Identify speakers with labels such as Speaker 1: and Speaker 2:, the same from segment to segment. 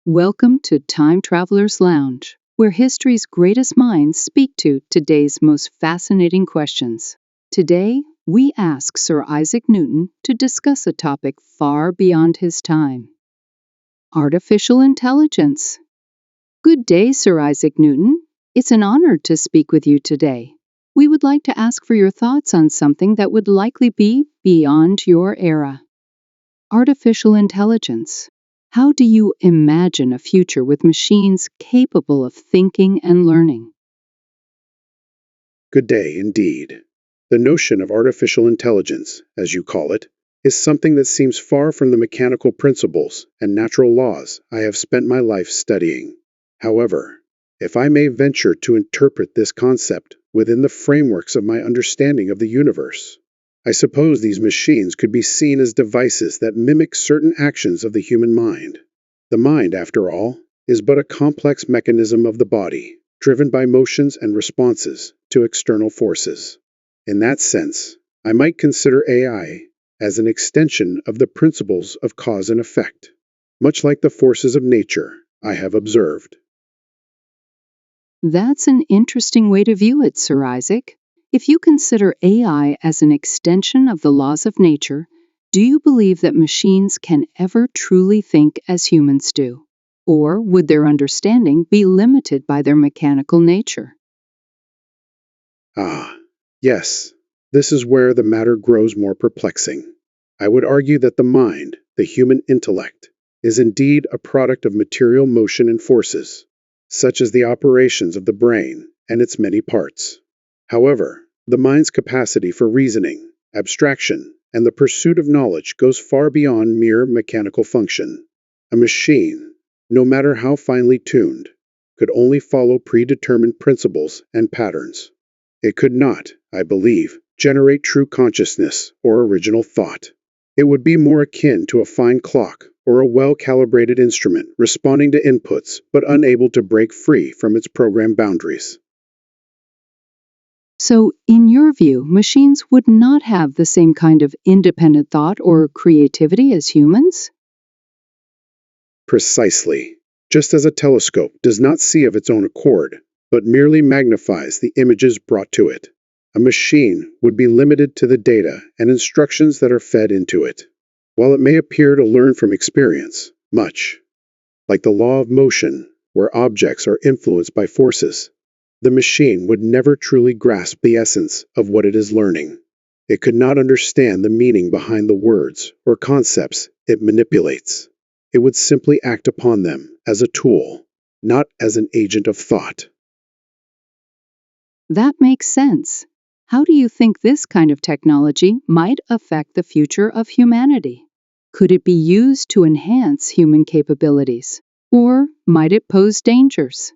Speaker 1: Welcome to Time Traveler's Lounge, where history's greatest minds speak to today's most fascinating questions. Today, we ask Sir Isaac Newton to discuss a topic far beyond his time: artificial intelligence. Good day, Sir Isaac Newton. It's an honor to speak with you today. We would like to ask for your thoughts on something that would likely be beyond your era: artificial intelligence. How do you imagine a future with machines capable of thinking and learning?
Speaker 2: Good day, indeed. The notion of artificial intelligence, as you call it, is something that seems far from the mechanical principles and natural laws I have spent my life studying. However, if I may venture to interpret this concept within the frameworks of my understanding of the universe, I suppose these machines could be seen as devices that mimic certain actions of the human mind. The mind, after all, is but a complex mechanism of the body, driven by motions and responses to external forces. In that sense, I might consider AI as an extension of the principles of cause and effect, much like the forces of nature I have observed.
Speaker 1: That's an interesting way to view it, Sir Isaac. If you consider AI as an extension of the laws of nature, do you believe that machines can ever truly think as humans do? Or would their understanding be limited by their mechanical nature?
Speaker 2: Yes, this is where the matter grows more perplexing. I would argue that the mind, the human intellect, is indeed a product of material motion and forces, such as the operations of the brain and its many parts. However, the mind's capacity for reasoning, abstraction, and the pursuit of knowledge goes far beyond mere mechanical function. A machine, no matter how finely tuned, could only follow predetermined principles and patterns. It could not, I believe, generate true consciousness or original thought. It would be more akin to a fine clock or a well-calibrated instrument responding to inputs but unable to break free from its program boundaries.
Speaker 1: So, in your view, machines would not have the same kind of independent thought or creativity as humans?
Speaker 2: Precisely. Just as a telescope does not see of its own accord, but merely magnifies the images brought to it, a machine would be limited to the data and instructions that are fed into it. While it may appear to learn from experience, much like the law of motion, where objects are influenced by forces, the machine would never truly grasp the essence of what it is learning. It could not understand the meaning behind the words or concepts it manipulates. It would simply act upon them as a tool, not as an agent of thought.
Speaker 1: That makes sense. How do you think this kind of technology might affect the future of humanity? Could it be used to enhance human capabilities, or might it pose dangers?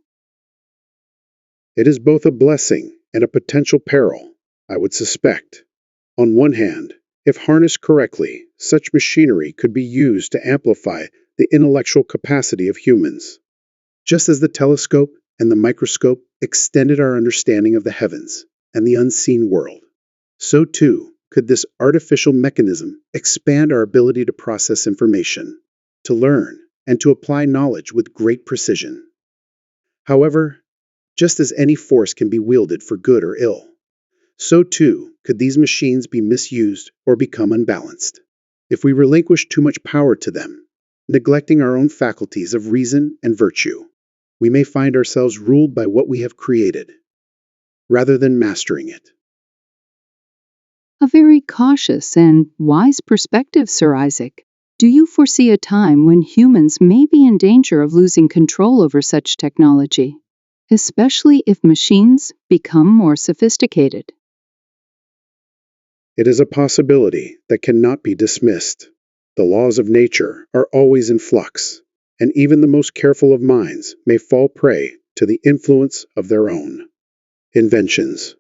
Speaker 2: It is both a blessing and a potential peril, I would suspect. On one hand, if harnessed correctly, such machinery could be used to amplify the intellectual capacity of humans. Just as the telescope and the microscope extended our understanding of the heavens and the unseen world, so too could this artificial mechanism expand our ability to process information, to learn, and to apply knowledge with great precision. However, just as any force can be wielded for good or ill, so too could these machines be misused or become unbalanced. If we relinquish too much power to them, neglecting our own faculties of reason and virtue, we may find ourselves ruled by what we have created, rather than mastering it.
Speaker 1: A very cautious and wise perspective, Sir Isaac. Do you foresee a time when humans may be in danger of losing control over such technology, especially if machines become more sophisticated?
Speaker 2: It is a possibility that cannot be dismissed. The laws of nature are always in flux, and even the most careful of minds may fall prey to the influence of their own inventions.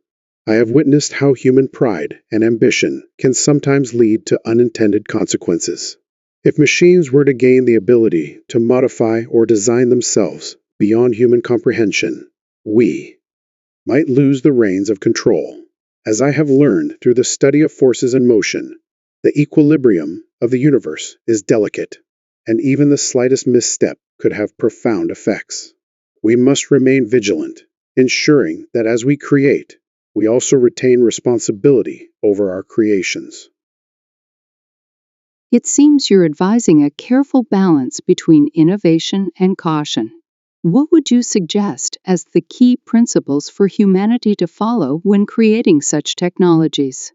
Speaker 2: I have witnessed how human pride and ambition can sometimes lead to unintended consequences. If machines were to gain the ability to modify or design themselves beyond human comprehension, we might lose the reins of control. As I have learned through the study of forces in motion, the equilibrium of the universe is delicate, and even the slightest misstep could have profound effects. We must remain vigilant, ensuring that as we create, we also retain responsibility over our creations.
Speaker 1: It seems you're advising a careful balance between innovation and caution. What would you suggest as the key principles for humanity to follow when creating such technologies?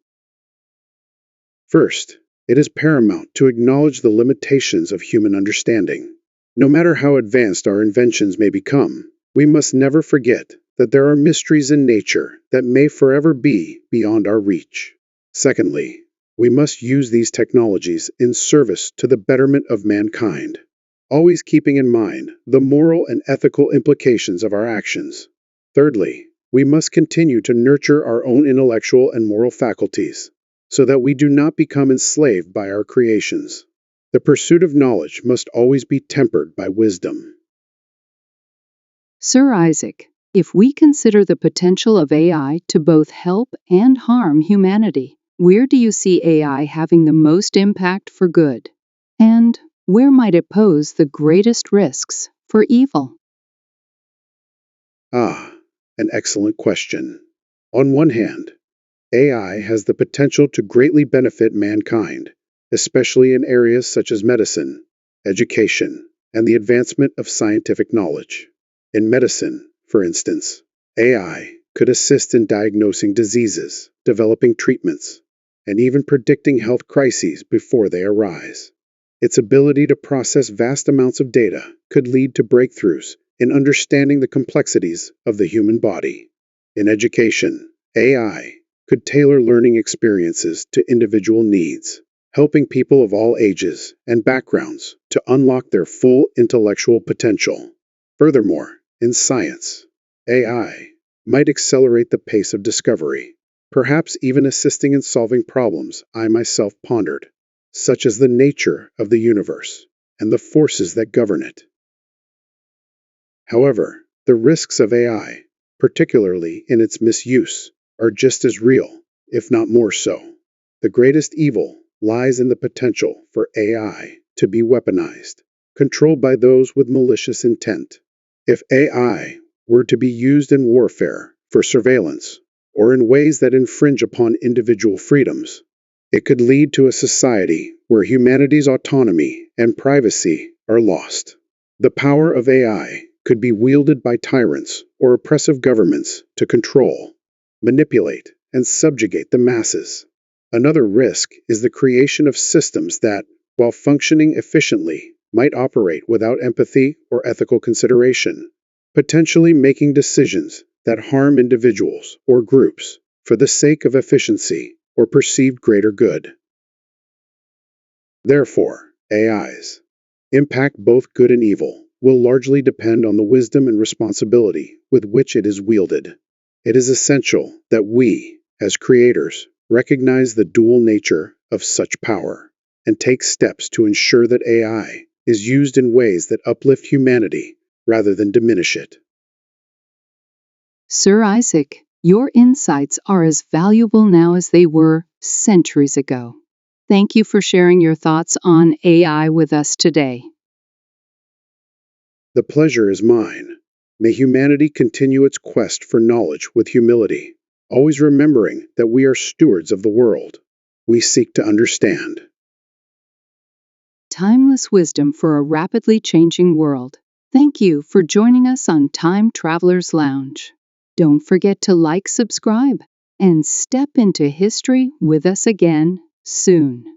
Speaker 2: First, it is paramount to acknowledge the limitations of human understanding. No matter how advanced our inventions may become, we must never forget that there are mysteries in nature that may forever be beyond our reach. Secondly, we must use these technologies in service to the betterment of mankind, always keeping in mind the moral and ethical implications of our actions. Thirdly, we must continue to nurture our own intellectual and moral faculties, so that we do not become enslaved by our creations. The pursuit of knowledge must always be tempered by wisdom.
Speaker 1: Sir Isaac, if we consider the potential of AI to both help and harm humanity, where do you see AI having the most impact for good? And where might it pose the greatest risks for evil?
Speaker 2: An excellent question. On one hand, AI has the potential to greatly benefit mankind, especially in areas such as medicine, education, and the advancement of scientific knowledge. In medicine, for instance, AI could assist in diagnosing diseases, developing treatments, and even predicting health crises before they arise. Its ability to process vast amounts of data could lead to breakthroughs in understanding the complexities of the human body. In education, AI could tailor learning experiences to individual needs, helping people of all ages and backgrounds to unlock their full intellectual potential. Furthermore, in science, AI might accelerate the pace of discovery, perhaps even assisting in solving problems I myself pondered, such as the nature of the universe and the forces that govern it. However, the risks of AI, particularly in its misuse, are just as real, if not more so. The greatest evil lies in the potential for AI to be weaponized, controlled by those with malicious intent. If AI were to be used in warfare, for surveillance, or in ways that infringe upon individual freedoms, it could lead to a society where humanity's autonomy and privacy are lost. The power of AI could be wielded by tyrants or oppressive governments to control, manipulate, and subjugate the masses. Another risk is the creation of systems that, while functioning efficiently, might operate without empathy or ethical consideration, potentially making decisions that harm individuals or groups for the sake of efficiency or perceived greater good. Therefore, AI's impact, both good and evil, will largely depend on the wisdom and responsibility with which it is wielded. It is essential that we, as creators, recognize the dual nature of such power and take steps to ensure that AI is used in ways that uplift humanity rather than diminish it.
Speaker 1: Sir Isaac, your insights are as valuable now as they were centuries ago. Thank you for sharing your thoughts on AI with us today.
Speaker 2: The pleasure is mine. May humanity continue its quest for knowledge with humility, always remembering that we are stewards of the world we seek to understand.
Speaker 1: Timeless wisdom for a rapidly changing world. Thank you for joining us on Time Traveler's Lounge. Don't forget to like, subscribe, and step into history with us again soon.